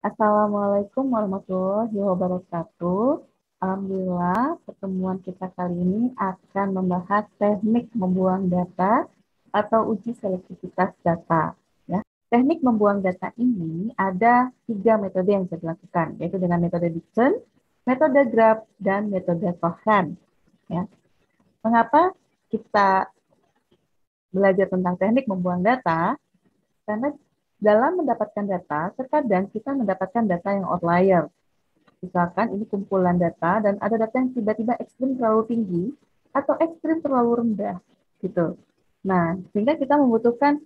Assalamualaikum warahmatullahi wabarakatuh. Alhamdulillah, pertemuan kita kali ini akan membahas teknik membuang data atau uji selektivitas data. Ya. Teknik membuang data ini ada 3 metode yang bisa dilakukan, yaitu dengan metode Dixon, metode Grab, dan metode Cohen. Ya. Mengapa kita belajar tentang teknik membuang data? Karena dalam mendapatkan data, terkadang kita mendapatkan data yang outlier. Misalkan ini kumpulan data dan ada data yang tiba-tiba ekstrim terlalu tinggi atau ekstrim terlalu rendah gitu. Nah, sehingga kita membutuhkan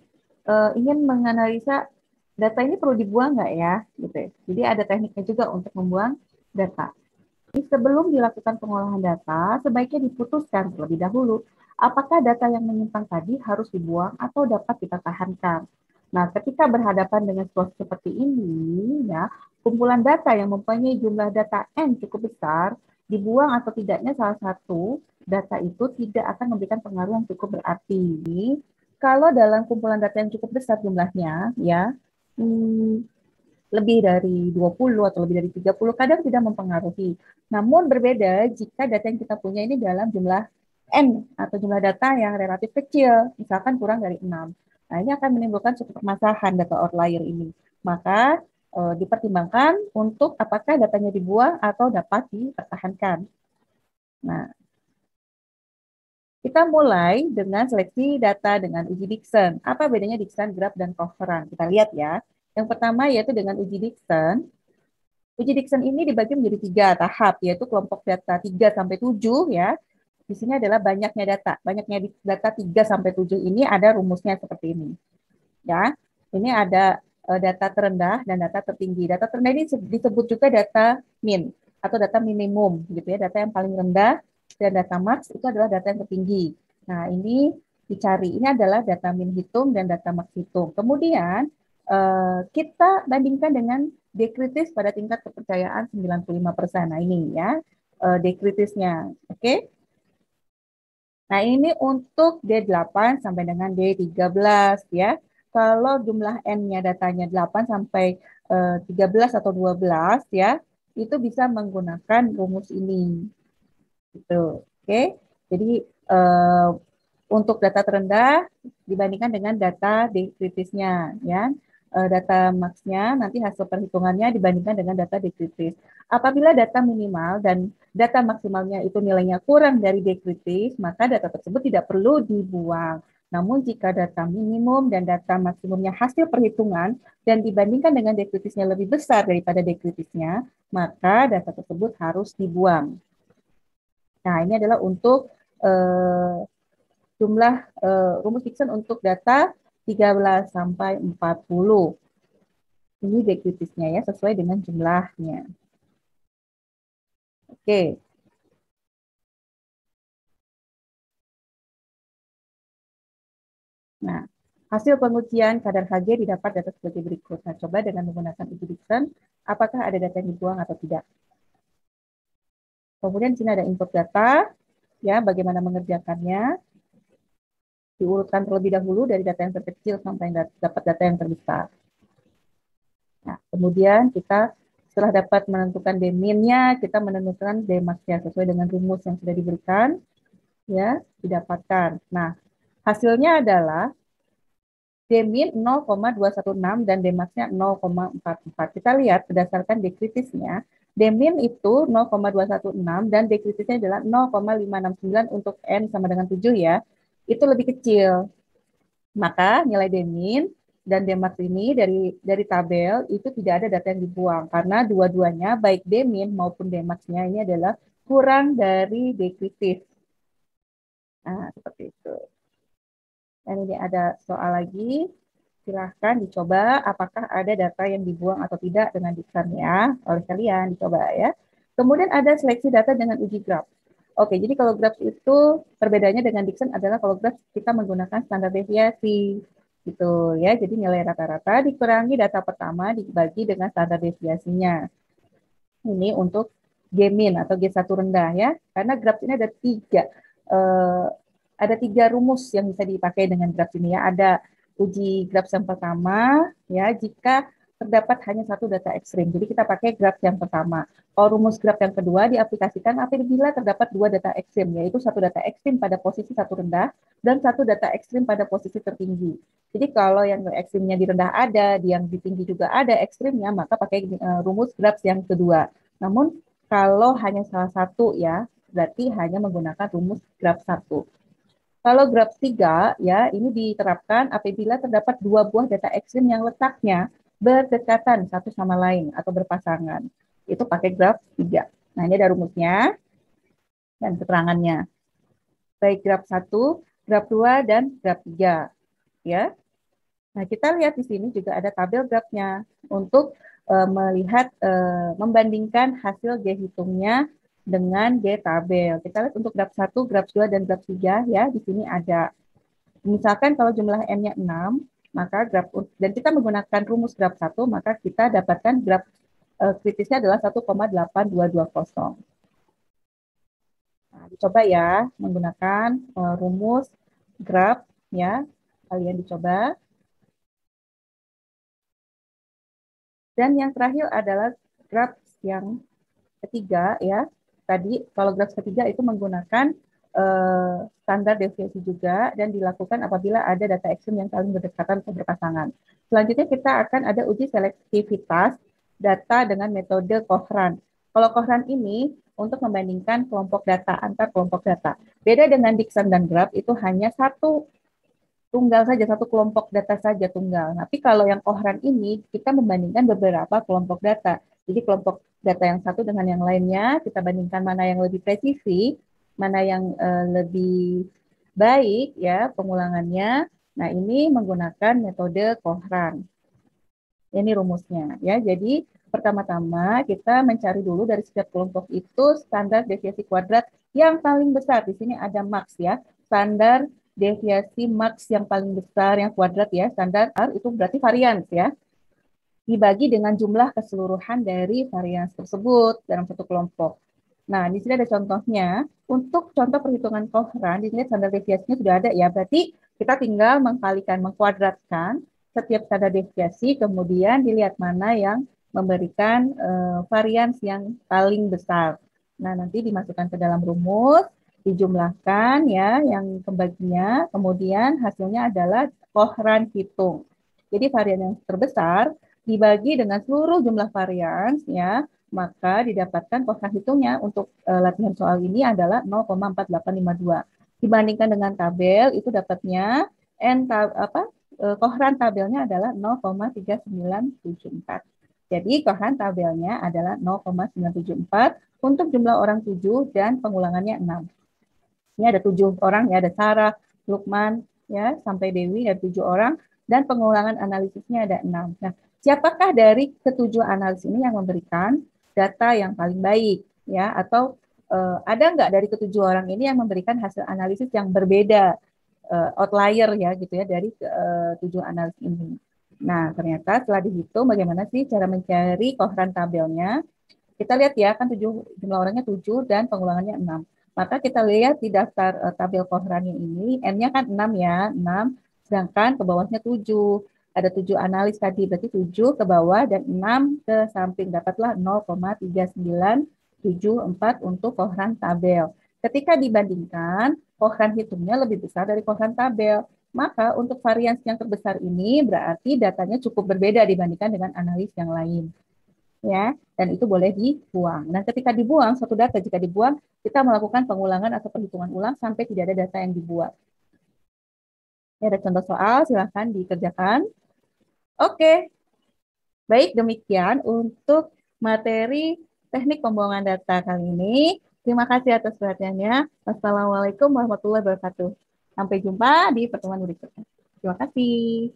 ingin menganalisa data ini perlu dibuang nggak ya, gitu. Jadi ada tekniknya juga untuk membuang data. Jadi sebelum dilakukan pengolahan data, sebaiknya diputuskan terlebih dahulu apakah data yang menyimpang tadi harus dibuang atau dapat dipertahankan. Nah, ketika berhadapan dengan situasi seperti ini, ya, kumpulan data yang mempunyai jumlah data N cukup besar, dibuang atau tidaknya salah satu data itu tidak akan memberikan pengaruh yang cukup berarti. Kalau dalam kumpulan data yang cukup besar jumlahnya, ya, lebih dari 20 atau lebih dari 30 kadang tidak mempengaruhi. Namun berbeda jika data yang kita punya ini dalam jumlah N atau jumlah data yang relatif kecil, misalkan kurang dari 6. Nah, ini akan menimbulkan suatu permasalahan data outlier ini. Maka dipertimbangkan untuk apakah datanya dibuang atau dapat dipertahankan. Nah, kita mulai dengan seleksi data dengan uji Dickson. Apa bedanya Dickson, Grab, dan Coveran? Kita lihat ya. Yang pertama yaitu dengan uji Dickson. Uji Dickson ini dibagi menjadi 3 tahap, yaitu kelompok data 3 sampai 7 ya. Di sini adalah banyaknya data. Banyaknya data 3 sampai 7 ini ada rumusnya seperti ini. Ya. Ini ada data terendah dan data tertinggi. Data terendah ini disebut juga data min atau data minimum gitu ya, data yang paling rendah, dan data max itu adalah data yang tertinggi. Nah, ini dicari. Ini adalah data min hitung dan data max hitung. Kemudian kita bandingkan dengan dekritis pada tingkat kepercayaan 95%. Nah, ini ya dekritisnya. Oke. Nah, ini untuk D8 sampai dengan D13 ya. Kalau jumlah N-nya datanya 8 sampai 13 atau 12 ya, itu bisa menggunakan rumus ini. Gitu. Oke. Jadi untuk data terendah dibandingkan dengan data dekritisnya ya. Data max-nya nanti hasil perhitungannya dibandingkan dengan data dekritis. Apabila data minimal dan data maksimalnya itu nilainya kurang dari dekritis, maka data tersebut tidak perlu dibuang. Namun jika data minimum dan data maksimumnya hasil perhitungan dan dibandingkan dengan dekritisnya lebih besar daripada dekritisnya, maka data tersebut harus dibuang. Nah, ini adalah untuk jumlah rumus Dickson untuk data 13 sampai 40. Ini dekritisnya ya, sesuai dengan jumlahnya. Oke. Nah, hasil pengujian kadar Hg didapat data sebagai berikut. Nah, coba dengan menggunakan uji Dickson, apakah ada data yang dibuang atau tidak. Kemudian di sini ada input data, ya, bagaimana mengerjakannya. Diurutkan terlebih dahulu dari data yang terkecil sampai dapat data yang terbesar. Nah, kemudian kita setelah dapat menentukan D-min-nya, kita menentukan D-max-nya sesuai dengan rumus yang sudah diberikan, ya, didapatkan. Nah, hasilnya adalah D-min 0,216 dan D-max-nya 0,44. Kita lihat berdasarkan dekritisnya, D-min itu 0,216 dan dekritisnya adalah 0,569 untuk N sama dengan 7 ya. Itu lebih kecil. Maka nilai D-min dan D-max ini dari tabel itu tidak ada data yang dibuang karena dua-duanya baik D-min maupun D-max-nya ini adalah kurang dari dekritis. Nah, seperti itu. Dan ini ada soal lagi. Silahkan dicoba apakah ada data yang dibuang atau tidak dengan Dickson ya. Oleh kalian dicoba ya. Kemudian ada seleksi data dengan uji graph. Oke, jadi kalau graph itu perbedaannya dengan Dickson adalah kalau graph kita menggunakan standar deviasi gitu ya. Jadi nilai rata-rata dikurangi data pertama dibagi dengan standar deviasinya. Ini untuk G-min atau G1 rendah ya. Karena graph ini ada tiga rumus yang bisa dipakai dengan graph ini ya. Ada uji graph yang pertama ya, jika terdapat hanya satu data ekstrim. Jadi kita pakai graf yang pertama. Kalau rumus graf yang kedua diaplikasikan apabila terdapat dua data ekstrim, yaitu satu data ekstrim pada posisi satu rendah dan satu data ekstrim pada posisi tertinggi. Jadi kalau yang ekstrimnya di rendah ada, di yang di tinggi juga ada ekstrimnya, maka pakai rumus graf yang kedua. Namun kalau hanya salah satu ya, berarti hanya menggunakan rumus graf satu. Kalau graf 3 ya, ini diterapkan apabila terdapat dua buah data ekstrim yang letaknya berdekatan satu sama lain atau berpasangan. Itu pakai graf 3. Nah, ini ada rumusnya dan keterangannya. Baik graf 1, graf 2 dan graf 3 ya. Nah, kita lihat di sini juga ada tabel grafnya untuk melihat membandingkan hasil G hitungnya dengan G tabel. Kita lihat untuk graf 1, graf 2 dan graf 3 ya, di sini ada. Misalkan kalau jumlah N-nya 6, maka graf dan kita menggunakan rumus graf 1, maka kita dapatkan graf kritisnya adalah 1,8220. Nah, dicoba ya menggunakan rumus graf ya. Kalian dicoba. Dan yang terakhir adalah graf yang ketiga ya. Tadi kalau graf ketiga itu menggunakan standar deviasi juga dan dilakukan apabila ada data ekstrim yang saling berdekatan atau berpasangan. Selanjutnya kita akan ada uji selektivitas data dengan metode Cochrane. Kalau Cochrane ini untuk membandingkan kelompok data antar kelompok data. Beda dengan Dickson dan graf itu hanya satu tunggal saja, satu kelompok data saja tunggal. Tapi kalau yang Cochrane ini kita membandingkan beberapa kelompok data. Jadi kelompok data yang satu dengan yang lainnya, kita bandingkan mana yang lebih presisi, mana yang lebih baik ya pengulangannya. Nah, ini menggunakan metode Cochrane. Ini rumusnya ya. Jadi pertama-tama kita mencari dulu dari setiap kelompok itu standar deviasi kuadrat yang paling besar. Di sini ada max ya. Standar deviasi max yang paling besar yang kuadrat ya. Standar itu berarti varians ya. Dibagi dengan jumlah keseluruhan dari varians tersebut dalam satu kelompok. Nah, di sini ada contohnya. Untuk contoh perhitungan Cochrane, di sini standar deviasinya sudah ada ya. Berarti kita tinggal mengkalikan, mengkuadratkan setiap standar deviasi, kemudian dilihat mana yang memberikan varians yang paling besar. Nah, nanti dimasukkan ke dalam rumus, dijumlahkan ya yang pembaginya, kemudian hasilnya adalah Cochrane hitung. Jadi varian yang terbesar dibagi dengan seluruh jumlah varians ya, maka didapatkan Cochrane hitungnya untuk latihan soal ini adalah 0,4852. Dibandingkan dengan tabel itu dapatnya Cochrane tabelnya adalah 0,3974. Jadi Cochrane tabelnya adalah 0,974 untuk jumlah orang 7 dan pengulangannya 6. Ini ada 7 orang ya, ada Sarah, Lukman ya sampai Dewi ada 7 orang dan pengulangan analisisnya ada 6. Nah, siapakah dari ketujuh analis ini yang memberikan data yang paling baik ya, atau ada nggak dari ketujuh orang ini yang memberikan hasil analisis yang berbeda, outlier ya gitu ya dari tujuh analis ini. Nah, ternyata setelah dihitung bagaimana sih cara mencari Cochrane tabelnya? Kita lihat ya, kan jumlah orangnya 7 dan pengulangannya 6. Maka kita lihat di daftar tabel Cochrane ini, N-nya kan 6 ya, 6, sedangkan ke bawahnya 7. Ada 7 analis tadi, berarti 7 ke bawah dan 6 ke samping. Dapatlah 0,3974 untuk Cochrane tabel. Ketika dibandingkan, Cochrane hitungnya lebih besar dari Cochrane tabel. Maka untuk varians yang terbesar ini berarti datanya cukup berbeda dibandingkan dengan analis yang lain. Ya, dan itu boleh dibuang. Dan ketika dibuang, suatu data jika dibuang, kita melakukan pengulangan atau perhitungan ulang sampai tidak ada data yang dibuat. Ya, ada contoh soal, silahkan dikerjakan. Oke, baik demikian untuk materi teknik pembuangan data kali ini. Terima kasih atas perhatiannya. Wassalamualaikum warahmatullahi wabarakatuh. Sampai jumpa di pertemuan berikutnya. Terima kasih.